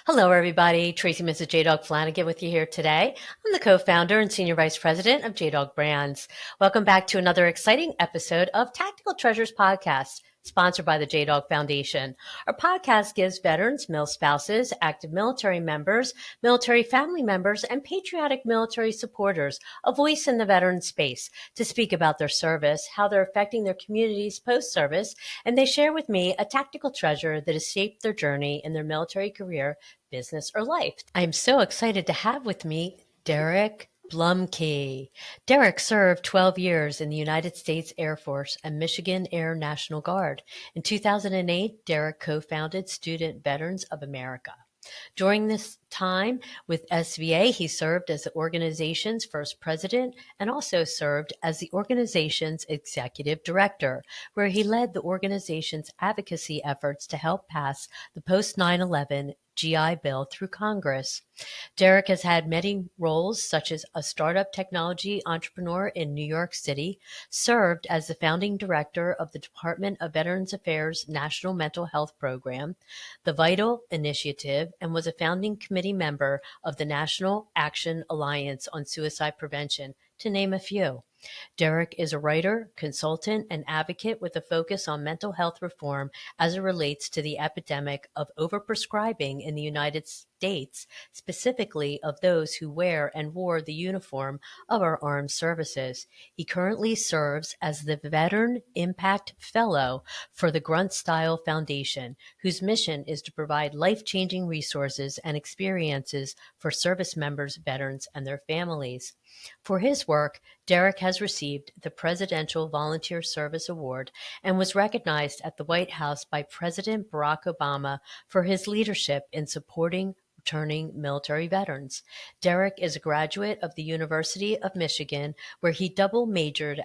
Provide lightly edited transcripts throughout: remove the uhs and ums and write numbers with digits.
Hello, everybody. Tracy, Mrs. JDog Flanagan with you here today. I'm the co-founder and senior vice president of JDog Brands. Welcome back to another exciting episode of Tactical Treasures Podcast, sponsored by the JDog Foundation. Our podcast gives veterans, mil spouses, active military members, military family members, and patriotic military supporters a voice in the veteran space to speak about their service, how they're affecting their communities post-service, and they share with me a tactical treasure that has shaped their journey in their military career, business, or life. I'm so excited to have with me Derek Blumke. Derek served 12 years in the United States Air Force and Michigan Air National Guard. In 2008, Derek co-founded Student Veterans of America. During this time with SVA, he served as the organization's first president and also served as the organization's executive director, where he led the organization's advocacy efforts to help pass the post 9/11 GI Bill through Congress. Derek has had many roles, such as a startup technology entrepreneur in New York City, served as the founding director of the Department of Veterans Affairs National Mental Health Program, the Vital Initiative, and was a founding committee member of the National Action Alliance on Suicide Prevention, to name a few. Derek is a writer, consultant, and advocate with a focus on mental health reform as it relates to the epidemic of overprescribing in the United States, specifically of those who wear and wore the uniform of our armed services. He currently serves as the Veteran Impact Fellow for the Grunt Style Foundation, whose mission is to provide life-changing resources and experiences for service members, veterans, and their families. For his work, Derek has received the Presidential Volunteer Service Award and was recognized at the White House by President Barack Obama for his leadership in supporting returning military veterans. Derek is a graduate of the University of Michigan, where he double majored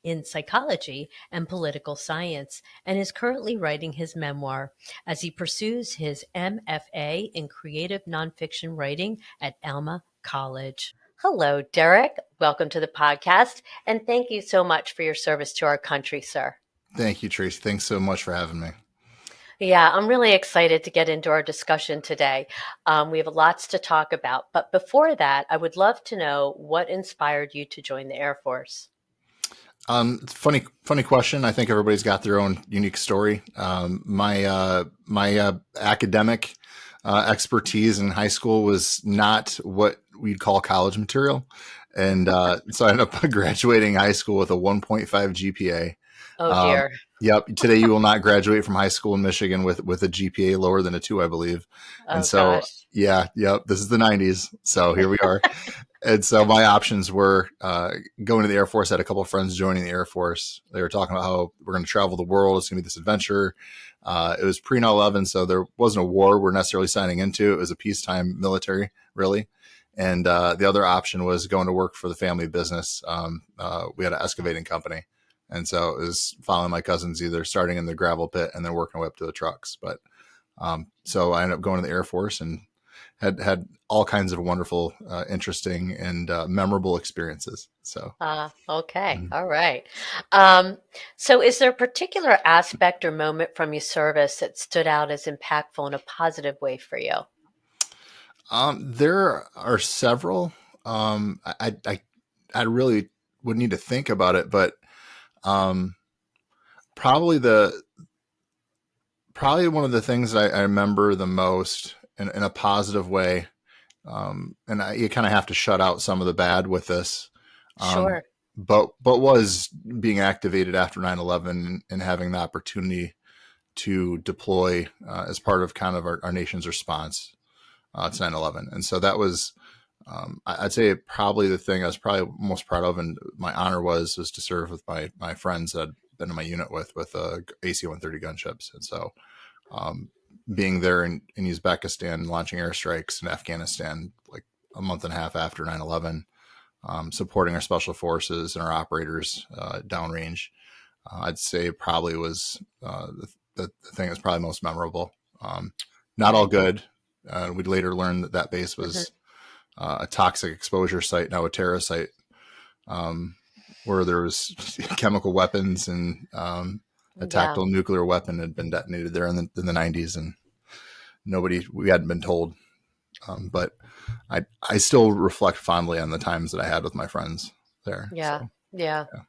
in psychology and political science, and is currently writing his memoir as he pursues his MFA in creative nonfiction writing at Alma College. Hello, Derek. Welcome to the podcast, and thank you so much for your service to our country, sir. Thank you, Tracy. Thanks so much for having me. Yeah, I'm really excited to get into our discussion today. We have lots to talk about, but before that, I would love to know what inspired you to join the Air Force. It's funny question. I think everybody's got their own unique story. My academic expertise in high school was not what we'd call college material, and so I ended up graduating high school with a 1.5 GPA. Oh dear. Yep. Today you will not graduate from high school in Michigan with a GPA lower than a 2, I believe. And Oh so, gosh. yep. This is the 90s. So here we are. And so my options were going to the Air Force. I had a couple of friends joining the Air Force. They were talking about how we're going to travel the world. It's going to be this adventure. It was pre 9/11, so there wasn't a war we're necessarily signing into. It was a peacetime military, really. And the other option was going to work for the family business. We had an excavating company. And so it was following my cousins, either starting in the gravel pit and then working my way up to the trucks. But so I ended up going to the Air Force and had all kinds of wonderful, interesting, and memorable experiences. So, Okay. All right. So is there a particular aspect or moment from your service that stood out as impactful in a positive way for you? there are several. I really would need to think about it, but um, probably probably one of the things that I remember the most in a positive way. You kind of have to shut out some of the bad with this. Um, Sure. but was being activated after 9/11 and having the opportunity to deploy as part of kind of our nation's response to 9/11. And so that was, I'd say probably the thing I was probably most proud of, and my honor was to serve with my friends that I'd been in my unit with AC-130 gunships. And so um, being there in Uzbekistan, launching airstrikes in Afghanistan, like a month and a half after 9/11, supporting our special forces and our operators downrange, I'd say probably was the thing that's probably most memorable. Not all good. We'd later learn that base Mhm. was a toxic exposure site, now a terrorist site, where there was chemical weapons and a Yeah. tactical nuclear weapon had been detonated there in the 90s. And we hadn't been told. But I still reflect fondly on the times that I had with my friends there. Yeah. So Yeah. yeah.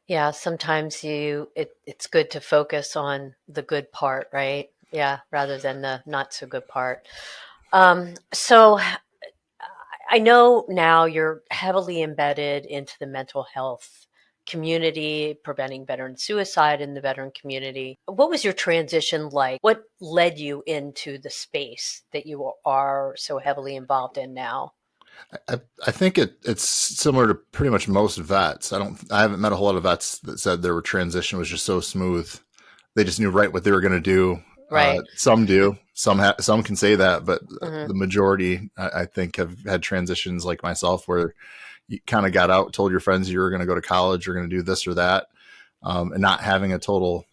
Yeah. Sometimes it's good to focus on the good part, right? Yeah, rather than the not so good part. So I know now you're heavily embedded into the mental health community, preventing veteran suicide in the veteran community. What was your transition like? What led you into the space that you are so heavily involved in now? I think it's similar to pretty much most vets. I haven't met a whole lot of vets that said their transition was just so smooth. They just knew right what they were going to do. Right. Some do, some can say that, but Hmm. the majority, I think, have had transitions like myself where you kind of got out, told your friends you were going to go to college, you're going to do this or that, and not having a total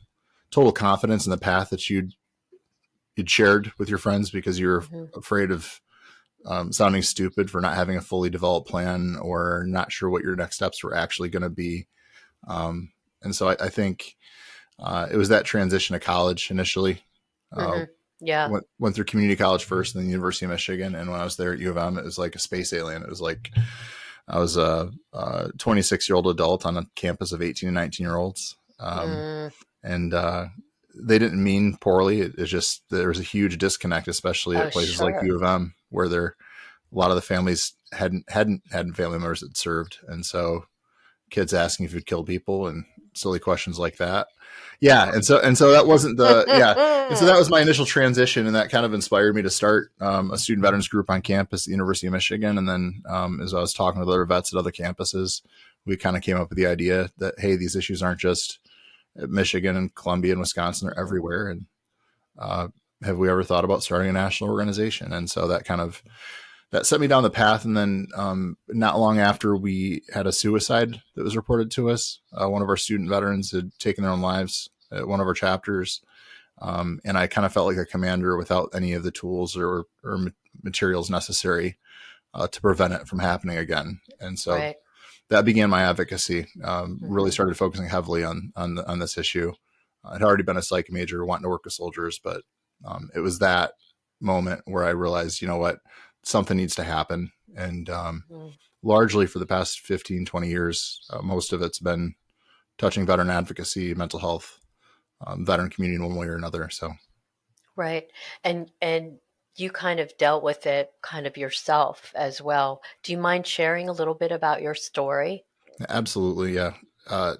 confidence in the path that you'd shared with your friends because you were Hmm. afraid of sounding stupid for not having a fully developed plan or not sure what your next steps were actually going to be. And so I think it was that transition to college initially. Uh, Hmm. Yeah. went through community college first, and then the University of Michigan. And when I was there at U of M, it was like a space alien. It was like I was a 26-year-old adult on a campus of 18 and 19-year-olds. Mm. And they didn't mean poorly. It's just there was a huge disconnect, especially Oh, at places like sure. U of M, where a lot of the families hadn't had family members that served, and so kids asking if you'd kill people and silly questions like that. Yeah, and so that wasn't the yeah, and so that was my initial transition, and that kind of inspired me to start a student veterans group on campus at the University of Michigan, and then as I was talking with other vets at other campuses, we kind of came up with the idea that hey, these issues aren't just at Michigan and Columbia and Wisconsin; they're everywhere, and uh, have we ever thought about starting a national organization? And so that set me down the path. And then not long after, we had a suicide that was reported to us. One of our student veterans had taken their own lives at one of our chapters. And I kind of felt like a commander without any of the tools or materials necessary to prevent it from happening again. And so Right. that began my advocacy. Really Hmm. started focusing heavily on this issue. I'd already been a psych major, wanting to work with soldiers, but it was that moment where I realized, you know what, something needs to happen. And largely for the past 15, 20 years, most of it's been touching veteran advocacy, mental health, veteran community in one way or another. So Right. And you kind of dealt with it kind of yourself as well. Do you mind sharing a little bit about your story? absolutely, yeah. Uh,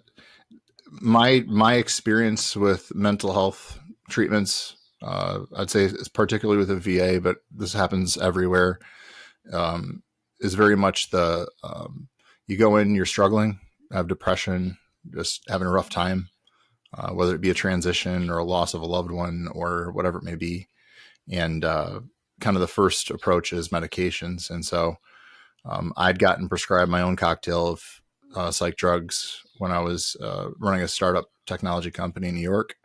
my experience with mental health treatments, I'd say, is particularly with the VA, but this happens everywhere. Is very much the you go in, you're struggling, have depression, just having a rough time, whether it be a transition or a loss of a loved one or whatever it may be, and kind of the first approach is medications, and so I'd gotten prescribed my own cocktail of psych drugs when I was running a startup technology company in New York.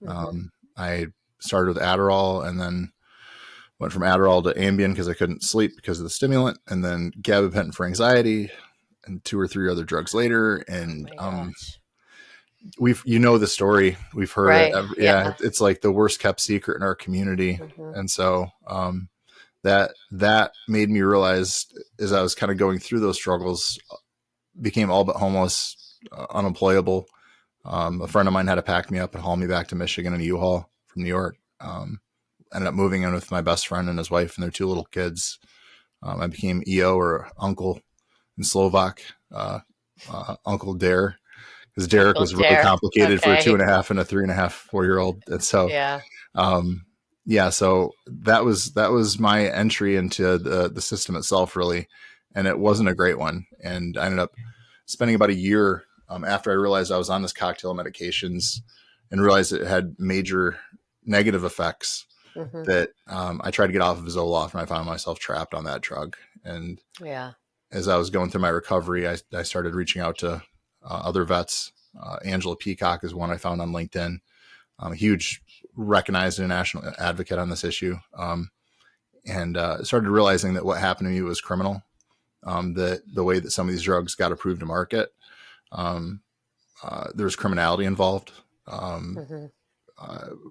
Hmm. I started with Adderall and then went from Adderall to Ambien because I couldn't sleep because of the stimulant, and then gabapentin for anxiety, and two or three other drugs later. Oh And my gosh. the story, we've heard it. Right. Yeah, Yeah. it's like the worst kept secret in our community, Hmm. and so that made me realize as I was kind of going through those struggles, became all but homeless, unemployable. A friend of mine had to pack me up and haul me back to Michigan in a U-Haul from New York. Ended up moving in with my best friend and his wife and their two little kids. I became EO, or uncle in Slovak, Uncle Dare, because Derek Uncle was really Dare. complicated for a two Okay. and a half and a 3.5, 4 year old. And so, Yeah. um, yeah, so that was my entry into the system itself, really, and it wasn't a great one. And I ended up spending about a year after I realized I was on this cocktail of medications and realized it had major negative effects, Hmm. that I tried to get off of Zoloft, and I found myself trapped on that drug. And Yeah. as I was going through my recovery, I started reaching out to other vets. Angela Peacock is one I found on LinkedIn. A huge recognized international advocate on this issue, and started realizing that what happened to me was criminal. That the way that some of these drugs got approved to market, um, there was criminality involved, um, Hmm.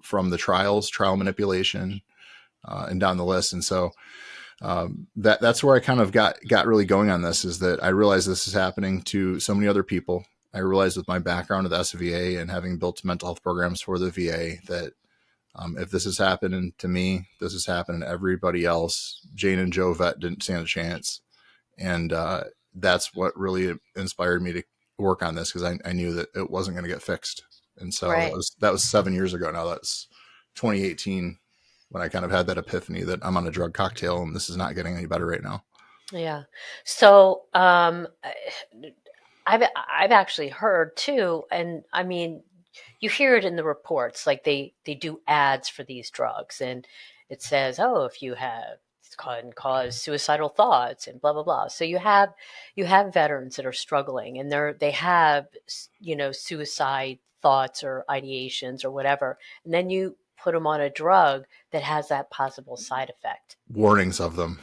from the trial manipulation, and down the list. And so that's where I kind of got really going on this, is that I realized this is happening to so many other people. I realized with my background at the SVA and having built mental health programs for the VA that if this is happening to me, this is happening to everybody else. Jane and Joe Vet didn't stand a chance. And that's what really inspired me to work on this, because I knew that it wasn't going to get fixed. And so Right. that was 7 years ago now. That's 2018 when I kind of had that epiphany that I'm on a drug cocktail and this is not getting any better right now. Yeah. So I've actually heard too, and I mean, you hear it in the reports, like they do ads for these drugs, and it says, oh, if you have, it can cause suicidal thoughts and blah blah blah. So you have veterans that are struggling, and they have suicide thoughts or ideations or whatever, and then you put them on a drug that has that possible side effect. Warnings of them.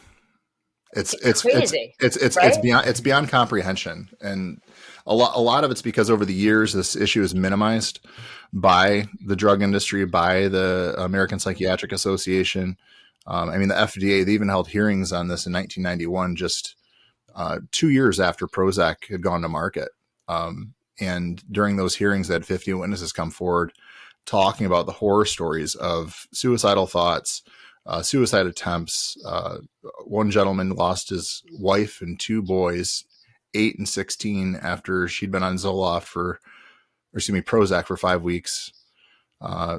It's Crazy, it's right? beyond comprehension. And a lot of it's because over the years this issue is minimized by the drug industry, by the American Psychiatric Association. I mean, the FDA, they even held hearings on this in 1991, just 2 years after Prozac had gone to market. And during those hearings, they had 50 witnesses come forward talking about the horror stories of suicidal thoughts, suicide attempts. One gentleman lost his wife and 2 boys, 8 and 16, after she'd been on Prozac for 5 weeks.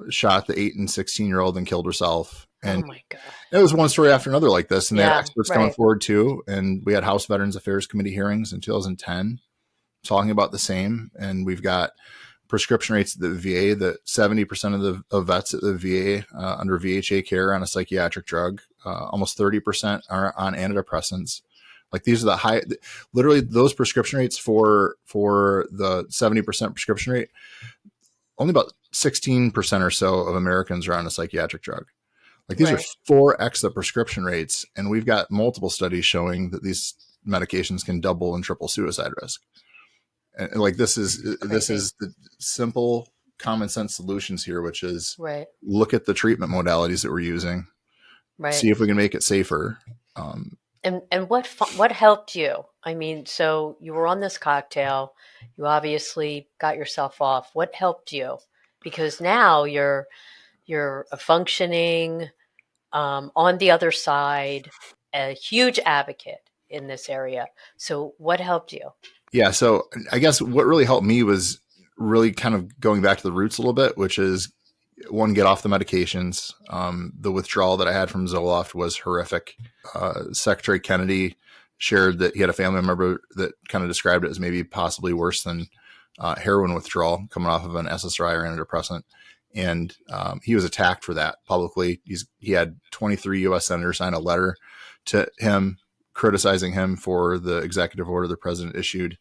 Shot the 8 and 16-year-old and killed herself. And Oh my God. it was one story after another like this. And they had Yeah, experts coming right. forward too. And we had House Veterans Affairs Committee hearings in 2010 talking about the same. And we've got prescription rates at the VA that 70% of vets at the VA under VHA care on a psychiatric drug, almost 30% are on antidepressants. Like, these are the high, literally those prescription rates for the 70% prescription rate. Only about 16% or so of Americans are on a psychiatric drug. Like, these Right. are 4x the prescription rates. And we've got multiple studies showing that these medications can double and triple suicide risk. And like, this is the simple common sense solutions here, which is Right. look at the treatment modalities that we're using, Right. see if we can make it safer. And what helped you? I mean, so you were on this cocktail, you obviously got yourself off. What helped you? Because now you're a functioning, on the other side, a huge advocate in this area. So what helped you? Yeah. So I guess what really helped me was really kind of going back to the roots a little bit, which is, one, get off the medications. The withdrawal that I had from Zoloft was horrific. Secretary Kennedy shared that he had a family member that kind of described it as maybe possibly worse than heroin withdrawal coming off of an SSRI or antidepressant. And he was attacked for that publicly. He had 23 U.S. senators sign a letter to him criticizing him for the executive order the president issued,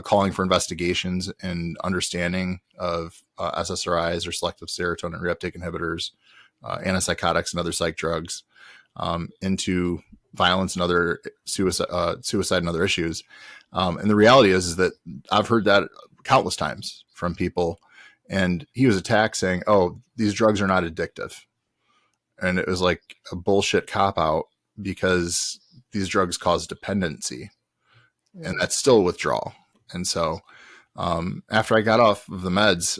calling for investigations and understanding of SSRIs, or selective serotonin reuptake inhibitors, antipsychotics and other psych drugs, into violence and other suicide and other issues. And the reality is that I've heard that countless times from people. And he was attacked saying, oh, these drugs are not addictive. And it was like a bullshit cop out, because these drugs cause dependency, and that's still withdrawal. And so after I got off of the meds,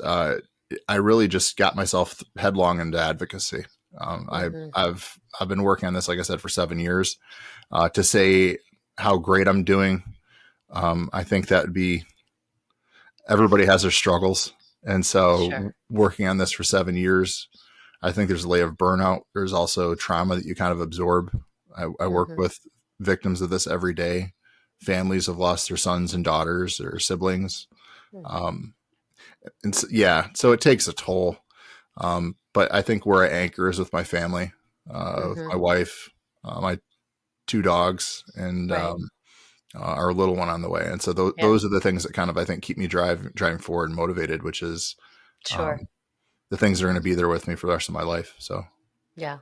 I really just got myself headlong into advocacy. I've been working on this, like I said, for 7 years. To say how great I'm doing, I think that would be, everybody has their struggles. And so Sure. working on this for 7 years, I think there's a layer of burnout. There's also trauma that you kind of absorb. I work with victims of this every day. Families have lost their sons and daughters or siblings. And so, yeah, so it takes a toll. But I think where I anchor is with my family, with my wife, my 2 dogs, and Right. our little one on the way. And so Yeah. those are the things that kind of, I think, keep me driving forward and motivated, which is Sure. the things that are going to be there with me for the rest of my life. So, Yeah.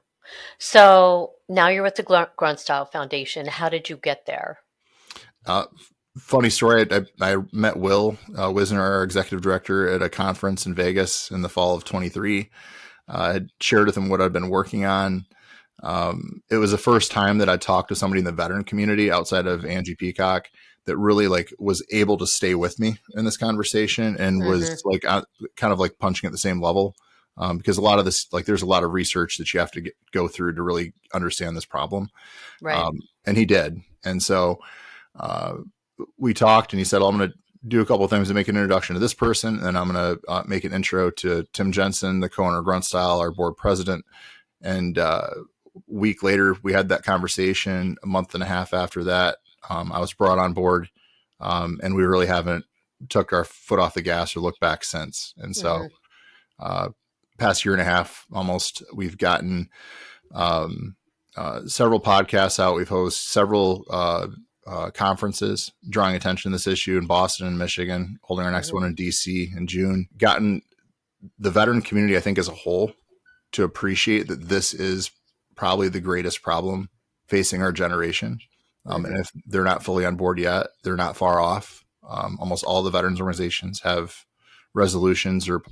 So now you're with the Grunstyle Foundation. How did you get there? funny story. I met Will Wisner, our executive director, at a conference in Vegas in the fall of 23. I had shared with him what I'd been working on. It was the first time that I talked to somebody in the veteran community outside of Angie Peacock that really like was able to stay with me in this conversation and Mm-hmm. was like kind of like punching at the same level. Because a lot of this, like, there's a lot of research that you have to go through to really understand this problem. Right. And he did. And so uh, we talked, and he said, "Oh, I'm going to do a couple of things to make an introduction to this person, and I'm going to make an intro to Tim Jensen, the co-owner of Gruntstyle, our board president." And week later, we had that conversation. A month and a half after that, I was brought on board, and we really haven't took our foot off the gas or looked back since. And so, past year and a half, almost, we've gotten several podcasts out. We've hosted several conferences drawing attention to this issue in Boston and Michigan, holding our next one in DC in June. Gotten the veteran community, I think, as a whole, to appreciate that this is probably the greatest problem facing our generation. And if they're not fully on board yet, they're not far off. Almost all the veterans organizations have resolutions or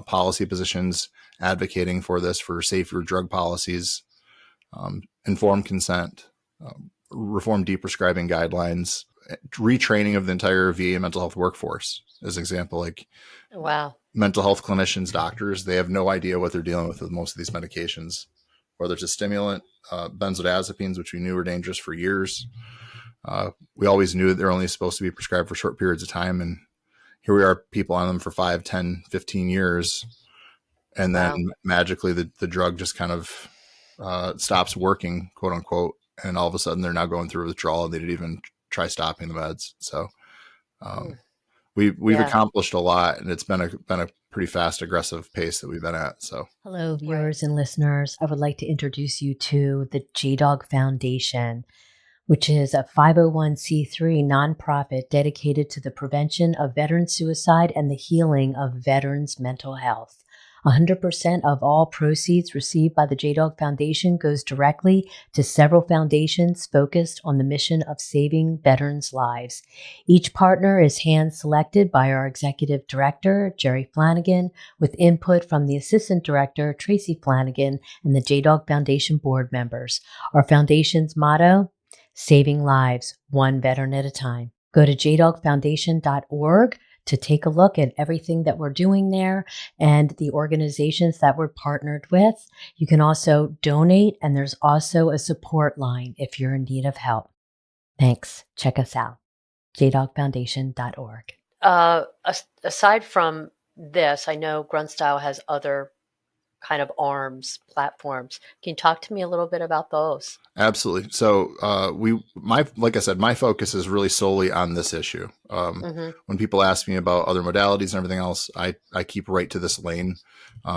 policy positions advocating for this, for safer drug policies, informed consent, reform deprescribing guidelines, retraining of the entire VA mental health workforce. As an example, like, Wow. mental health clinicians, doctors, they have no idea what they're dealing with most of these medications, whether it's a stimulant, benzodiazepines, which we knew were dangerous for years. We always knew that they're only supposed to be prescribed for short periods of time. And here we are, people on them for 5, 10, 15 years. And then magically the drug just kind of stops working, quote unquote. And all of a sudden they're now going through withdrawal, and they didn't even try stopping the meds. So we've accomplished a lot, and it's been a pretty fast, aggressive pace that we've been at. So, hello, viewers and listeners. I would like to introduce you to the JDog Foundation, which is a 501c3 nonprofit dedicated to the prevention of veteran suicide and the healing of veterans' mental health. 100% of all proceeds received by the JDog Foundation goes directly to several foundations focused on the mission of saving veterans' lives. Each partner is hand-selected by our executive director, Jerry Flanagan, with input from the assistant director, Tracy Flanagan, and the JDog Foundation board members. Our foundation's motto: saving lives, one veteran at a time. Go to jdogfoundation.org to take a look at everything that we're doing there and the organizations that we're partnered with. You can also donate, and there's also a support line if you're in need of help. Thanks. Check us out. jdogfoundation.org. Aside from this, I know Gruntstyle has other kind of arms platforms. Can you talk to me a little bit about those? Absolutely. So like I said, my focus is really solely on this issue. When people ask me about other modalities and everything else, I keep right to this lane,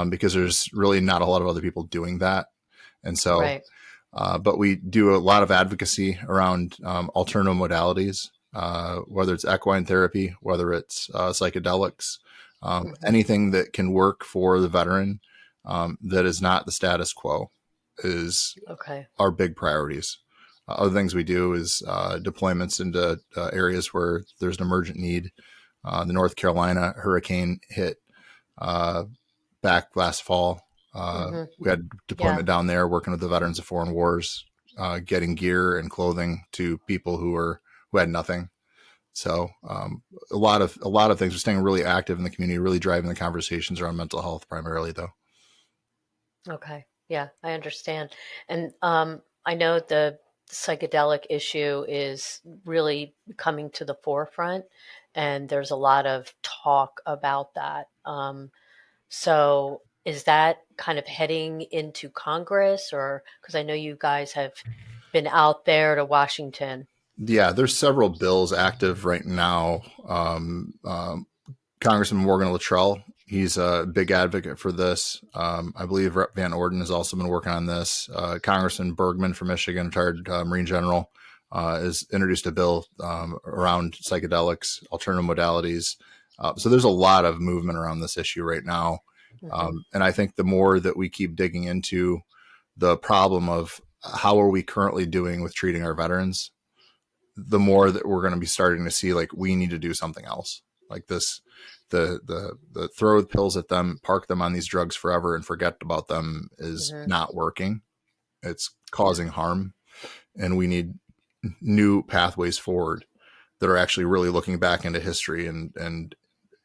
because there's really not a lot of other people doing that. And so, but we do a lot of advocacy around alternative modalities, whether it's equine therapy, whether it's psychedelics, anything that can work for the veteran, that is not the status quo, is our big priorities. Other things we do is deployments into areas where there's an emergent need. The North Carolina hurricane hit back last fall. We had deployment down there, working with the veterans of foreign wars, getting gear and clothing to people who had nothing. So a lot of things. We're staying really active in the community, really driving the conversations around mental health primarily, though. Okay. Yeah, I understand. And I know the psychedelic issue is really coming to the forefront, and there's a lot of talk about that. So is that kind of heading into Congress, or because I know you guys have been out there to Washington? Yeah, there's several bills active right now. Congressman Morgan Luttrell, he's a big advocate for this. I believe Rep. Van Orden has also been working on this. Congressman Bergman from Michigan, retired Marine General, has introduced a bill around psychedelics, alternative modalities. So there's a lot of movement around this issue right now. And I think the more that we keep digging into the problem of how are we currently doing with treating our veterans, the more that we're going to be starting to see, like, we need to do something else. Like this, the throw the pills at them, park them on these drugs forever and forget about them is not working. it's causing harm, and we need new pathways forward that are actually really looking back into history and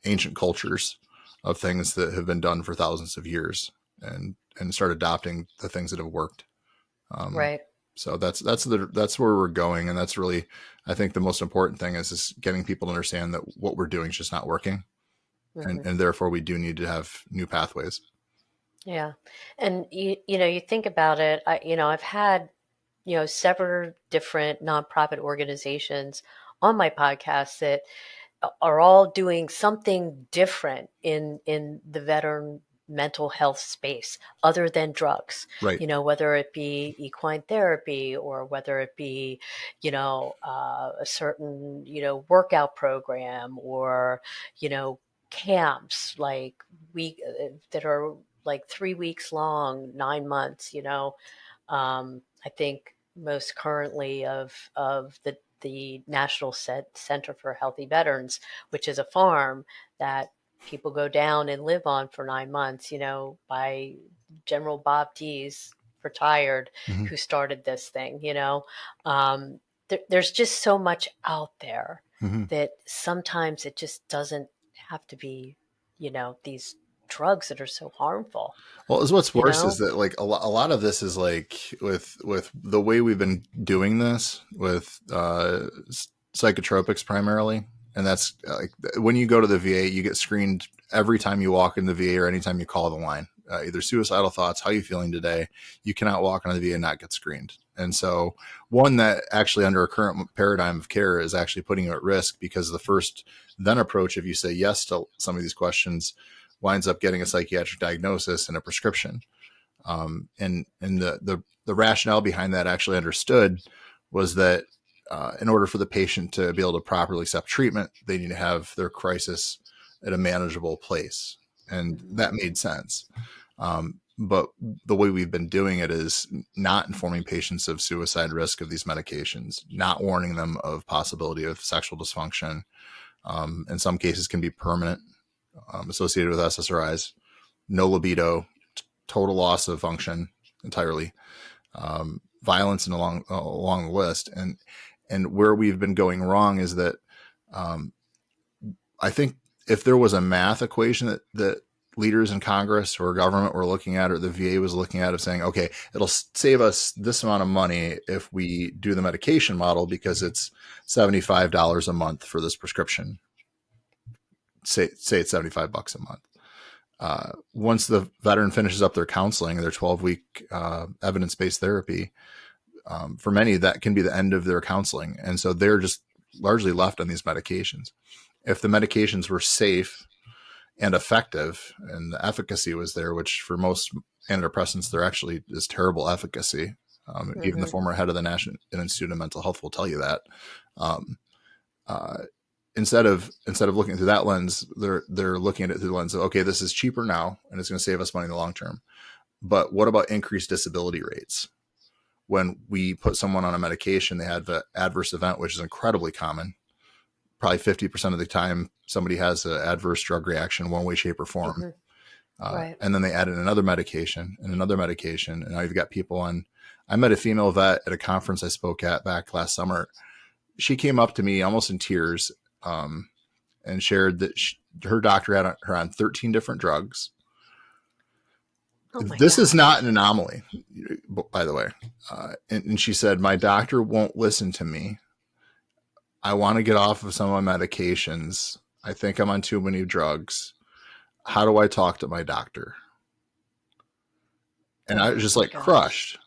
ancient cultures of things that have been done for thousands of years, and start adopting the things that have worked. Right. So that's where we're going. And that's really, I think the most important thing is getting people to understand that what we're doing is just not working. And therefore we do need to have new pathways. Yeah. And you think about it, I've had, several different nonprofit organizations on my podcast that are all doing something different in the veteran mental health space other than drugs, Right. whether it be equine therapy or whether it be, a certain, workout program or, camps like that are like 3 weeks long, 9 months, I think most currently of the National Center for Healthy Veterans, which is a farm that people go down and live on for 9 months, by General Bob Dees, retired, Mm-hmm. who started this thing, there's just so much out there Mm-hmm. that sometimes it just doesn't have to be, these drugs that are so harmful. Well, is what's You worse is know? that like a lot of this is like with the way we've been doing this with psychotropics primarily, and that's like when you go to the VA, you get screened every time you walk in the VA or anytime you call the line. Either suicidal thoughts, how you feeling today? You cannot walk into the VA and not get screened. And so, one that actually under a current paradigm of care is actually putting you at risk, because the first then approach, if you say yes to some of these questions, winds up getting a psychiatric diagnosis and a prescription. And the rationale behind that, actually understood, was that in order for the patient to be able to properly accept treatment, they need to have their crisis at a manageable place. And that made sense. But the way we've been doing it is not informing patients of suicide risk of these medications, not warning them of possibility of sexual dysfunction. In some cases can be permanent, associated with SSRIs, no libido, total loss of function entirely, violence, and along the list. And where we've been going wrong is that I think if there was a math equation that leaders in Congress or government were looking at, or the VA was looking at, of saying, okay, it'll save us this amount of money if we do the medication model because it's $75 a month for this prescription. Say it's $75 a month. Once the veteran finishes up their counseling, their 12-week evidence-based therapy, for many, that can be the end of their counseling. And so they're just largely left on these medications. If the medications were safe and effective and the efficacy was there, which for most antidepressants, there actually is terrible efficacy. Even the former head of the National Institute of Mental Health will tell you that. Instead of looking through that lens, they're looking at it through the lens of, okay, this is cheaper now and it's going to save us money in the long term. But what about increased disability rates? When we put someone on a medication, they have an adverse event, which is incredibly common. Probably 50% of the time, somebody has an adverse drug reaction, one way, shape, or form. Right. And then they add in another medication and another medication. And now you've got people on. I met a female vet at a conference I spoke at back last summer. She came up to me almost in tears, and shared that her doctor had her on 13 different drugs. Oh my This is not gosh. an anomaly, by the way. And she said, my doctor won't listen to me. I want to get off of some of my medications. I think I'm on too many drugs. How do I talk to my doctor? And I was just My like gosh. crushed.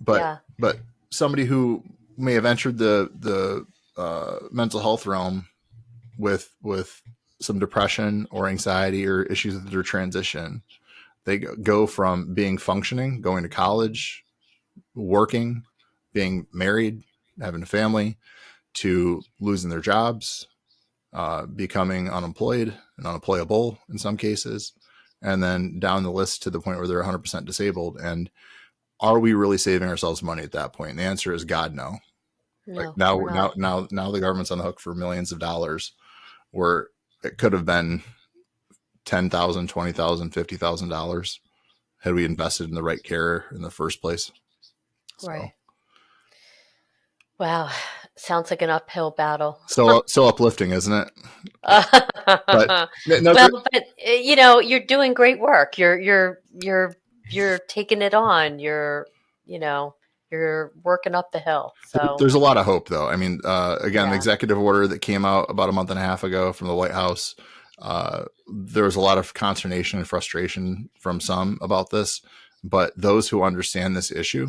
Yeah. But somebody who may have entered the mental health realm with some depression or anxiety or issues with their transition, they go from being functioning, going to college, working, being married, having a family, to losing their jobs, becoming unemployed and unemployable in some cases, and then down the list to the point where they're 100% disabled. And are we really saving ourselves money at that point? And the answer is God, no. Like No, now we're not. the government's on the hook for millions of dollars, where it could have been $10,000, $20,000, $50,000 had we invested in the right care in the first place. So Right. Wow. Sounds like an uphill battle. so uplifting, isn't it? Uh, But no, well, but you're doing great work. You're taking it on. You know, you're working up the hill. So there's a lot of hope, though. I mean, again, the yeah. executive order that came out about a month and a half ago from the White House, there was a lot of consternation and frustration from some about this. But those who understand this issue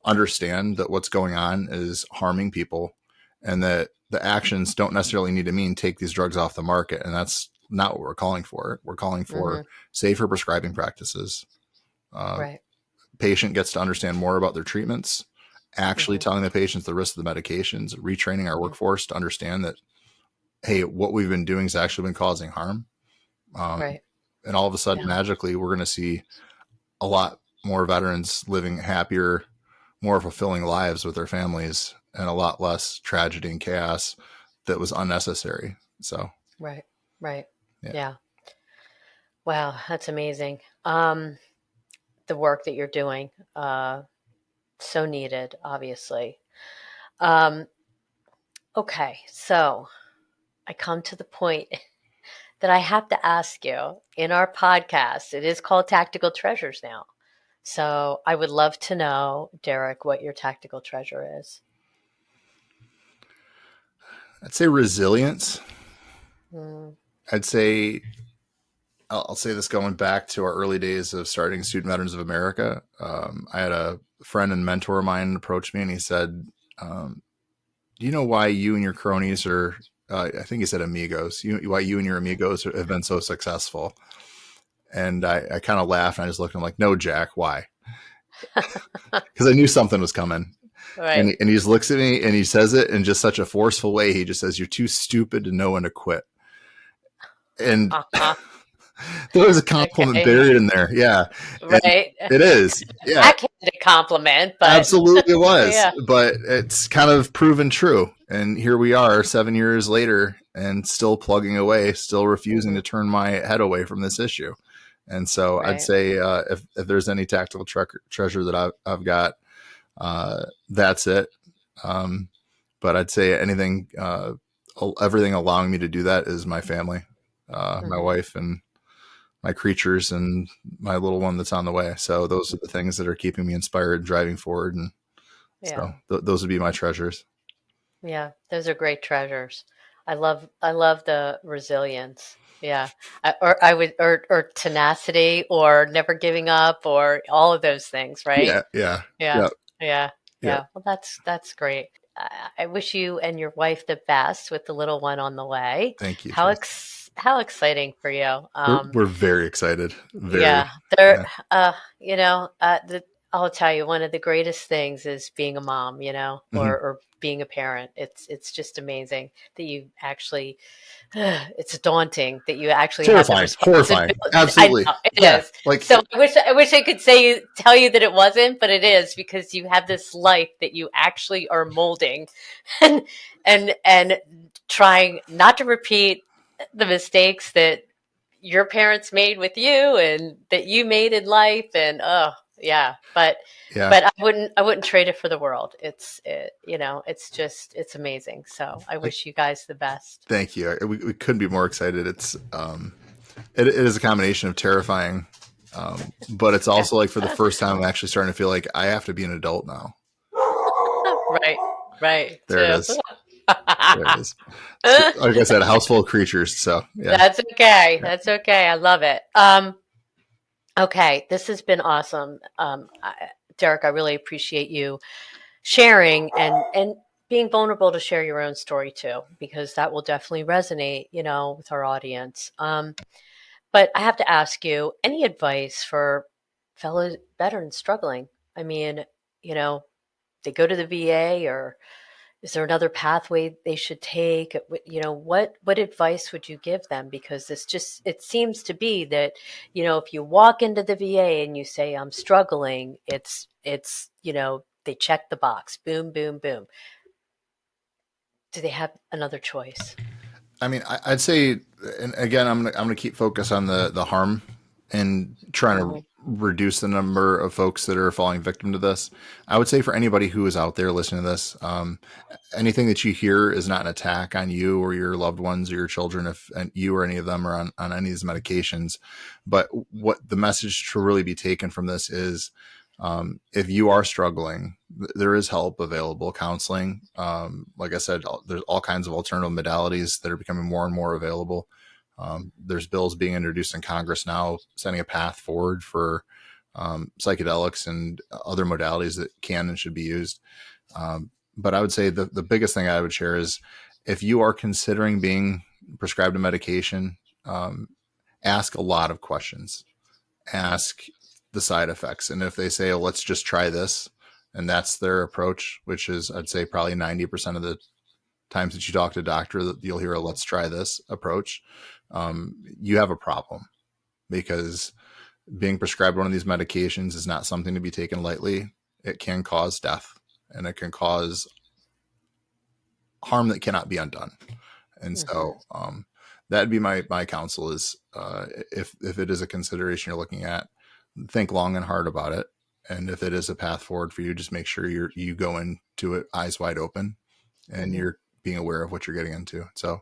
understand that what's going on is harming people, and that the actions don't necessarily need to mean take these drugs off the market. And that's not what we're calling for. We're calling for Hmm. safer prescribing practices. Uh, Right. Patient gets to understand more about their treatments, actually Hmm. telling the patients the risks of the medications, retraining our Hmm. workforce to understand that, hey, what we've been doing has actually been causing harm. Um, Right. and all of a sudden, Yeah. magically, we're going to see a lot more veterans living happier, more fulfilling lives with their families, and a lot less tragedy and chaos that was unnecessary. So, Right. Right. yeah. Yeah. Wow. That's amazing. The work that you're doing, so needed, obviously. Um, okay. So I come to the point that I have to ask you in our podcast. It is called Tactical Treasures now. So I would love to know, Derek, what your tactical treasure is. I'd say resilience. Mm, I'd say I'll say this going back to our early days of starting Student Veterans of America. I had a friend and mentor of mine approach me, and he said, "Do you know why you and your cronies are?" I think he said amigos. Why you and your amigos have been so successful? And I kind of laughed, and I just looked at him like, "No, Jack, why?" Because I knew something was coming. right. And he just looks at me and he says it in just such a forceful way. He just says, "You're too stupid to know when to quit." And Uh-huh. there was a compliment Okay. buried in there. Yeah. And Right. it is. Yeah, Backhanded compliment, but absolutely was. yeah. But it's kind of proven true. And here we are 7 years later and still plugging away, still refusing Hmm. to turn my head away from this issue. And so I'd Right. say if there's any tactical treasure that I've got, that's it. Um, but I'd say everything allowing me to do that is my family, my Hmm. wife and my creatures and my little one that's on the way. So those are the things that are keeping me inspired and driving forward. And Yeah. so those would be my treasures. Yeah. Those are great treasures. I love the resilience. Yeah. Or tenacity or never giving up or all of those things, right? Yeah. Yeah. Yeah. Yeah. Yeah. Yeah. Yeah. Well, that's great. I wish you and your wife the best with the little one on the way. Thank you, Tracy. How exciting for you. We're very excited. Very. Yeah, they're Yeah. I'll tell you, one of the greatest things is being a mom, Hmm. or being a parent. It's just amazing that you actually it's daunting that you actually have the Terrifying. responsibility. Horrifying. I Absolutely. know it Yeah. is. Like, So I wish I could tell you that it wasn't, but it is because you have this life that you actually are molding and and trying not to repeat the mistakes that your parents made with you and that you made in life. And oh yeah, yeah. but I wouldn't trade it for the world. It's amazing. So I Like, wish you guys the best. thank you. We couldn't be more excited. It is a combination of terrifying, but it's also like for the first time, I'm actually starting to feel like I have to be an adult now. Right, right, There it too. is. There it is. So, like I said, a house full of creatures. So yeah, That's okay. yeah. That's okay. I love it. Okay, this has been awesome. Derek, I really appreciate you sharing and being vulnerable to share your own story too, because that will definitely resonate, with our audience. But I have to ask you, any advice for fellow veterans struggling? I mean, you know, they go to the VA, or is there another pathway they should take? What advice would you give them? Because it seems to be that, if you walk into the VA and you say I'm struggling, they check the box. Boom, boom, boom. Do they have another choice? I mean, I'd say, and again, I'm gonna keep focus on the harm and trying to Hmm. reduce the number of folks that are falling victim to this. I would say for anybody who is out there listening to this, anything that you hear is not an attack on you or your loved ones or your children, if you or any of them are on any of these medications. But what the message to really be taken from this is, if you are struggling, there is help available, counseling. Like I said, there's all kinds of alternative modalities that are becoming more and more available. There's bills being introduced in Congress now, setting a path forward for psychedelics and other modalities that can and should be used. But I would say the biggest thing I would share is, if you are considering being prescribed a medication, ask a lot of questions. Ask the side effects. And if they say, oh, let's just try this, and that's their approach, which is, I'd say probably 90% of the times that you talk to a doctor, that you'll hear a let's try this approach, you have a problem, because being prescribed one of these medications is not something to be taken lightly. It can cause death, and it can cause harm that cannot be undone. And so that'd be my counsel is, if it is a consideration you're looking at, think long and hard about it. And if it is a path forward for you, just make sure you go into it eyes wide open, and you're being aware of what you're getting into. So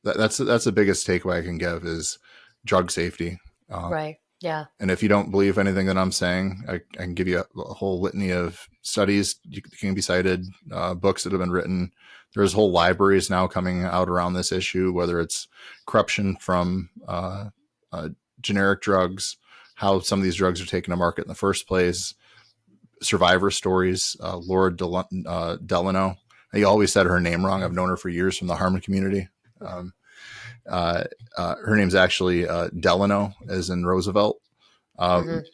that's the biggest takeaway I can give is drug safety. Right. Yeah. And if you don't believe anything that I'm saying, I can give you a whole litany of studies can be cited, books that have been written. There's whole libraries now coming out around this issue, whether it's corruption from generic drugs, how some of these drugs are taken to market in the first place, survivor stories. Laura Delano, I always said her name wrong. I've known her for years from the Harmon community. Her name's actually Delano, as in Roosevelt. And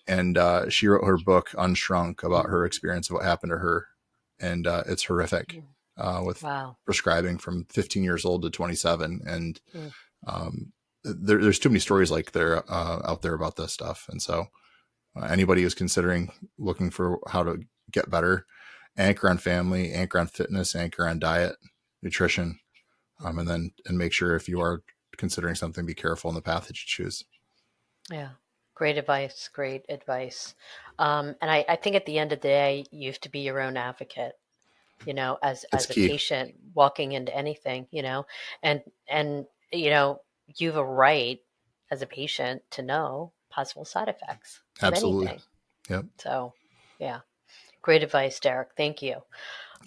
she wrote her book Unshrunk about her experience of what happened to her. And it's horrific, with prescribing from 15 years old to 27. And there's too many stories like there out there about this stuff. And so anybody who's considering looking for how to get better, anchor on family, anchor on fitness, anchor on diet, nutrition, and make sure, if you are considering something, be careful in the path that you choose. Yeah. Great advice. Great advice. And I think at the end of the day, you have to be your own advocate, as a patient walking into anything, and, you have a right as a patient to know possible side effects of Absolutely. anything. Yep. So, yeah. Great advice, Derek. Thank you.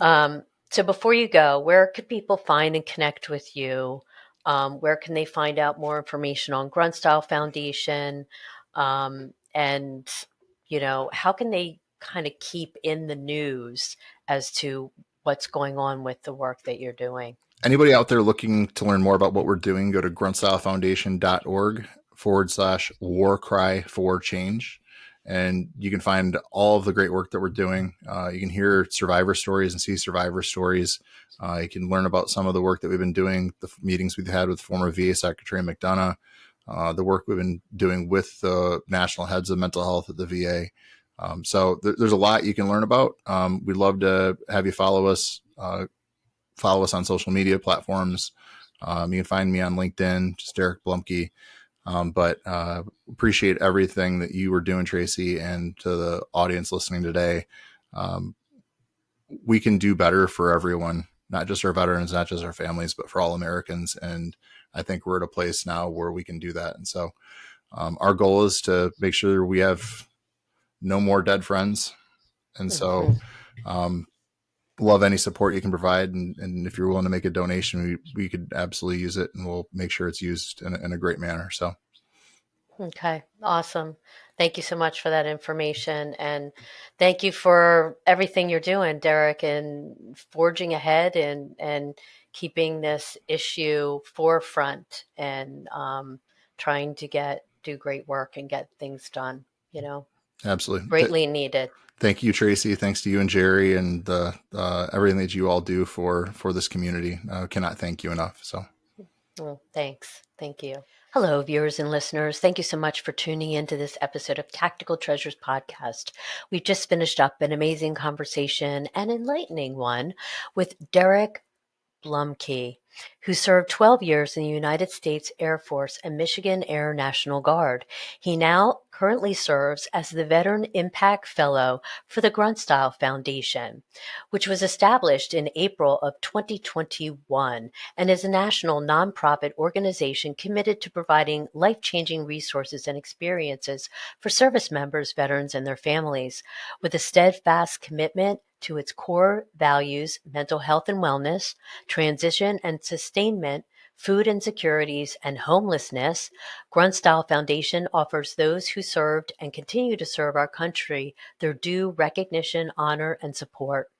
So before you go, where could people find and connect with you? Where can they find out more information on Grunstyle Foundation? And, how can they kind of keep in the news as to what's going on with the work that you're doing? Anybody out there looking to learn more about what we're doing, go to gruntstylefoundation.org/war cry for change. And you can find all of the great work that we're doing. You can hear survivor stories and see survivor stories. You can learn about some of the work that we've been doing, the meetings we've had with former VA Secretary McDonough, the work we've been doing with the national heads of mental health at the VA. So there's a lot you can learn about. We'd love to have you follow us on social media platforms. You can find me on LinkedIn, just Derek Blumke. But appreciate everything that you were doing, Tracy, and to the audience listening today. We can do better for everyone, not just our veterans, not just our families, but for all Americans. And I think we're at a place now where we can do that. And so our goal is to make sure we have no more dead friends. And so love any support you can provide. And if you're willing to make a donation, we could absolutely use it, and we'll make sure it's used in a great manner. So. Okay. Awesome. Thank you so much for that information. And thank you for everything you're doing, Derek, and forging ahead and keeping this issue forefront and trying to do great work and get things done, Absolutely. Greatly needed. Thank you, Tracy. Thanks to you and Jerry and everything that you all do for this community. I cannot thank you enough. So, well, thanks. Thank you. Hello, viewers and listeners. Thank you so much for tuning into this episode of Tactical Treasures Podcast. We've just finished up an amazing conversation, an enlightening one, with Derek Blumke, who served 12 years in the United States Air Force and Michigan Air National Guard. He now currently serves as the Veteran Impact Fellow for the Grunstyle Foundation, which was established in April of 2021 and is a national nonprofit organization committed to providing life-changing resources and experiences for service members, veterans, and their families. With a steadfast commitment to its core values, mental health and wellness, transition and sustainment, food insecurities, and homelessness, Grunstyle Foundation offers those who served and continue to serve our country their due recognition, honor, and support.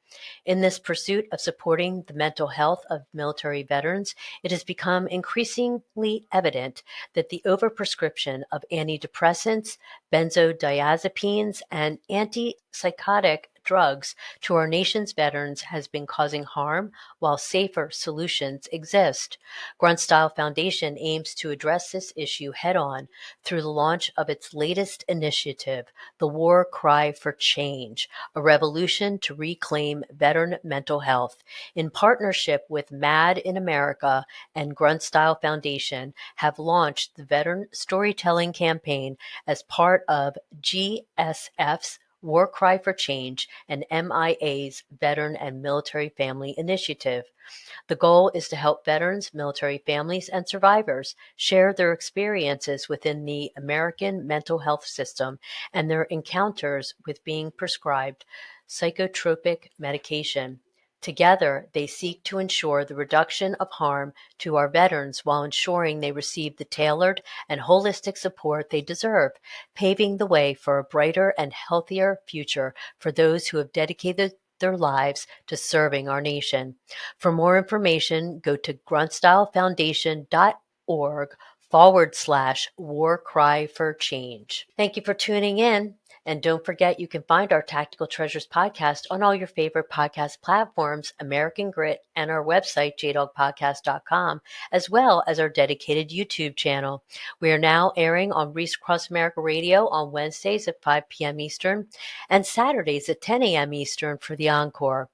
In this pursuit of supporting the mental health of military veterans, it has become increasingly evident that the overprescription of antidepressants, benzodiazepines, and antipsychotic drugs to our nation's veterans has been causing harm, while safer solutions exist. Grunstyle Foundation aims to address this issue head-on through the launch of its latest initiative, the War Cry for Change, a revolution to reclaim veteran mental health. In partnership with MAD in America and Grunstyle Foundation, have launched the Veteran Storytelling Campaign as part of GSF's War Cry for Change and MIA's Veteran and Military Family Initiative. The goal is to help veterans, military families, and survivors share their experiences within the American mental health system and their encounters with being prescribed psychotropic medication. Together, they seek to ensure the reduction of harm to our veterans while ensuring they receive the tailored and holistic support they deserve, paving the way for a brighter and healthier future for those who have dedicated their lives to serving our nation. For more information, go to grunstylefoundation.org/War Cry for Change. Thank you for tuning in. And don't forget, you can find our Tactical Treasures podcast on all your favorite podcast platforms, American Grit, and our website, jdogpodcast.com, as well as our dedicated YouTube channel. We are now airing on Reese Cross America Radio on Wednesdays at 5 p.m. Eastern and Saturdays at 10 a.m. Eastern for the encore.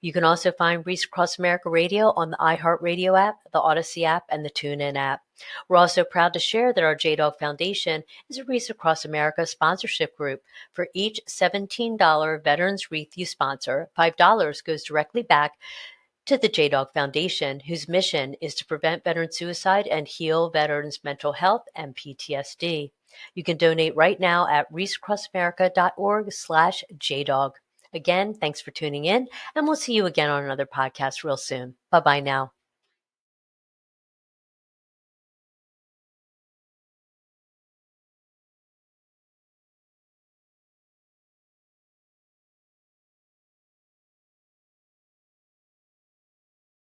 You can also find Reese Across America Radio on the iHeartRadio app, the Odyssey app, and the TuneIn app. We're also proud to share that our JDog Foundation is a Reese Across America sponsorship group. For each $17 Veterans Wreath you sponsor, $5 goes directly back to the JDog Foundation, whose mission is to prevent veteran suicide and heal veterans' mental health and PTSD. You can donate right now at reachacrossamerica.org/JDog. Again, thanks for tuning in, and we'll see you again on another podcast real soon. Bye-bye now.